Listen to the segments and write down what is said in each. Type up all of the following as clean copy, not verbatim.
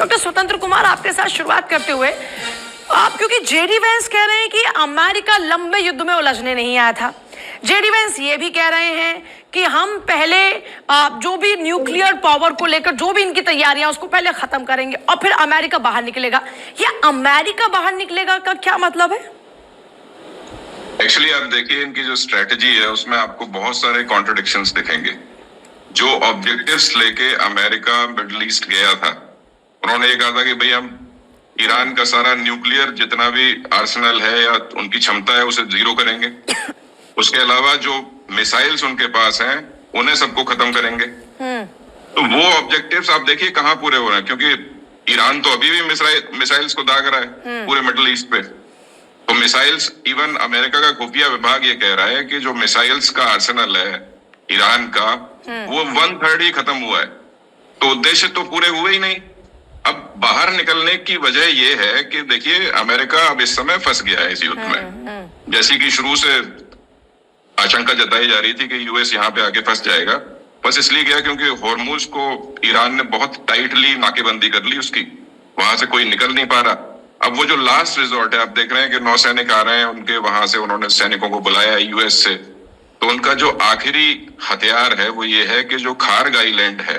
Doctor स्वतंत्र कुमार, आपके साथ शुरुआत करते हुए आप, क्योंकि जेडी वैंस कह रहे हैं कि अमेरिका लंबे युद्ध में उलझने नहीं आया था। जेडी वैंस ये भी कह रहे हैं कि हम पहले जो भी न्यूक्लियर पावर को लेकर जो भी इनकी तैयारियां उसको पहले खत्म करेंगे और फिर अमेरिका बाहर निकलेगा। ये अमेरिका बाहर निकलेगा का क्या मतलब है? एक्चुअली आप देखिए, इनकी जो स्ट्रेटजी है उसमें आपको बहुत सारे कॉन्ट्रडिक्शंस दिखेंगे। जो ऑब्जेक्टिव्स लेके अमेरिका मिडिल ईस्ट गया था, उन्होंने ये कहा था कि भाई हम ईरान का सारा न्यूक्लियर जितना भी आर्सेनल है या उनकी क्षमता है उसे जीरो करेंगे। उसके अलावा जो मिसाइल्स उनके पास हैं उन्हें सबको खत्म करेंगे। तो वो ऑब्जेक्टिव्स आप देखिए कहाँ पूरे हो रहे हैं, क्योंकि ईरान तो अभी भी मिसाइल्स को दाग रहा है पूरे मिडिल ईस्ट पे। तो मिसाइल्स, इवन अमेरिका का खुफिया विभाग ये कह रहा है कि जो मिसाइल्स का आर्सेनल है ईरान का, वो 1/3 ही खत्म हुआ है। तो उद्देश्य तो पूरे हुए ही नहीं। अब बाहर निकलने की वजह ये है कि देखिए, अमेरिका अब इस समय फंस गया है इस युद्ध में। जैसी कि शुरू से आशंका जताई जा रही थी कि यूएस यहाँ पे आके फंस जाएगा, बस इसलिए गया क्योंकि हॉर्मुज को ईरान ने बहुत टाइटली नाकेबंदी कर ली उसकी, वहां से कोई निकल नहीं पा रहा। अब वो जो लास्ट रिजॉर्ट है, आप देख रहे हैं कि नौसैनिक आ रहे हैं उनके, वहां से उन्होंने सैनिकों को बुलाया है यूएस से। तो उनका जो आखिरी हथियार है वो ये है कि जो खार्ग आइलैंड है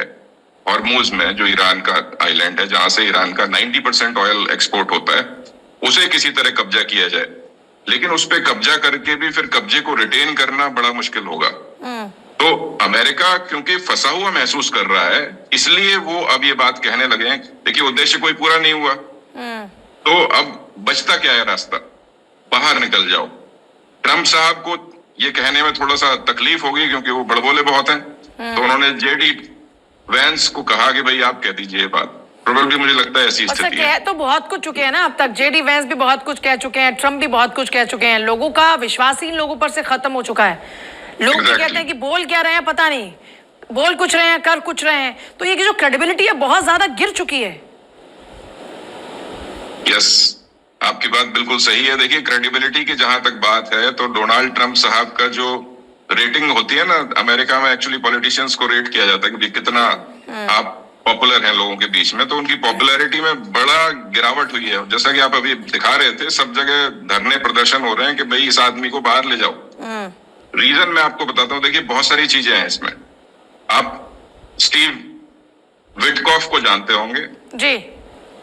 हॉर्मुज में, जो ईरान का आइलैंड है जहां से ईरान का 90% ऑयल एक्सपोर्ट होता है, उसे किसी तरह कब्जा किया जाए। लेकिन उस पर कब्जा करके भी फिर कब्जे को रिटेन करना बड़ा मुश्किल होगा। तो अमेरिका क्योंकि फंसा हुआ महसूस कर रहा है, इसलिए वो अब ये बात कहने लगे हैं। देखिए, उद्देश्य कोई पूरा नहीं हुआ, तो अब बचता क्या है रास्ता? बाहर निकल जाओ। ट्रम्प साहब को ये कहने में थोड़ा सा तकलीफ होगी क्योंकि वो बड़बोले बहुत हैं। तो उन्होंने जेडी वैंस को कहा कि भाई आप कह दीजिए बात। प्रोबेबली मुझे लगता है ऐसी स्थिति है। तो बहुत कुछ चुके हैं ना अब तक, जेडी वैंस भी बहुत कुछ कह चुके हैं, ट्रम्प भी बहुत कुछ कह चुके हैं। लोगों का विश्वास ही इन लोगों पर से खत्म हो चुका है। लोग भी कहते हैं कि बोल क्या रहे हैं पता नहीं, बोल कुछ रहे हैं कर कुछ रहे हैं। तो ये जो क्रेडिबिलिटी है बहुत ज्यादा गिर चुकी है। यस, आपकी बात बिल्कुल सही है। देखिए, क्रेडिबिलिटी की जहां तक बात है तो डोनाल्ड ट्रंप साहब का जो रेटिंग होती है ना, अमेरिका में एक्चुअली पॉलिटिशियंस को रेट किया जाता है कि कितना आप पॉपुलर हैं लोगों के बीच में। तो उनकी पॉपुलैरिटी में बड़ा गिरावट हुई है। जैसा कि आप अभी दिखा रहे थे, सब जगह धरने प्रदर्शन हो रहे हैं कि भाई इस आदमी को बाहर ले जाओ। रीजन मैं आपको बताता हूँ। देखिए, बहुत सारी चीजें हैं इसमें। आप स्टीव विटकॉफ को जानते होंगे जी,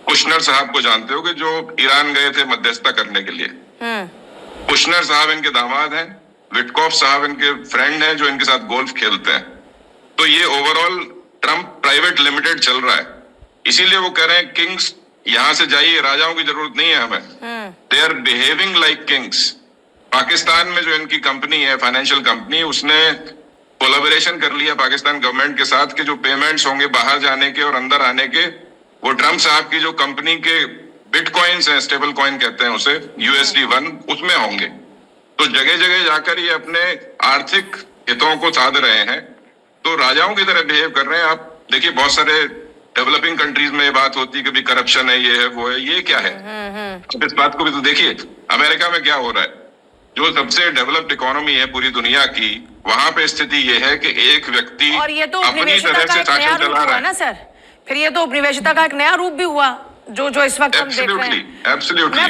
कुशनर साहब को जानते हो कि जो ईरान गए थे मध्यस्थता करने के लिए। कुशनर साहब इनके दामाद हैं, विटकॉफ साहब इनके फ्रेंड हैं जो इनके साथ गोल्फ खेलते हैं। तो ये ओवरऑल ट्रम्प प्राइवेट लिमिटेड चल रहा है। इसीलिए वो कह रहे हैं किंग्स यहां से जाइए, राजाओं की जरूरत नहीं है हमें। They are behaving like kings. Pakistan में जो इनकी कंपनी है, फाइनेंशियल कंपनी, उसने कोलैबोरेशन कर लिया पाकिस्तान गवर्नमेंट के साथ कि जो पेमेंट्स होंगे बाहर जाने के और अंदर आने के, वो ट्रम्प साहब की जो कंपनी के बिटकॉइंस हैं, स्टेबल कॉइन कहते हैं उसे, USD1, उसमें होंगे। तो जगह जगह जाकर ये अपने आर्थिक हितों को साध रहे हैं। तो राजाओं की तरह बिहेव कर रहे हैं। आप देखिए, बहुत सारे डेवलपिंग कंट्रीज में ये बात होती है कि भी करप्शन है, ये है वो है। ये क्या है? अब इस बात को भी तो देखिए, अमेरिका में क्या हो रहा है। जो सबसे डेवलप्ड इकोनॉमी है पूरी दुनिया की, वहां पे स्थिति ये है कि एक व्यक्ति और ये तो अपनी तरह से शासन चला रहा है ना सर। फिर ये तो उपनिवेशिता का एक नया रूप भी हुआ जो इस वक्त हम देख रहे हैं। एब्सोल्युटली।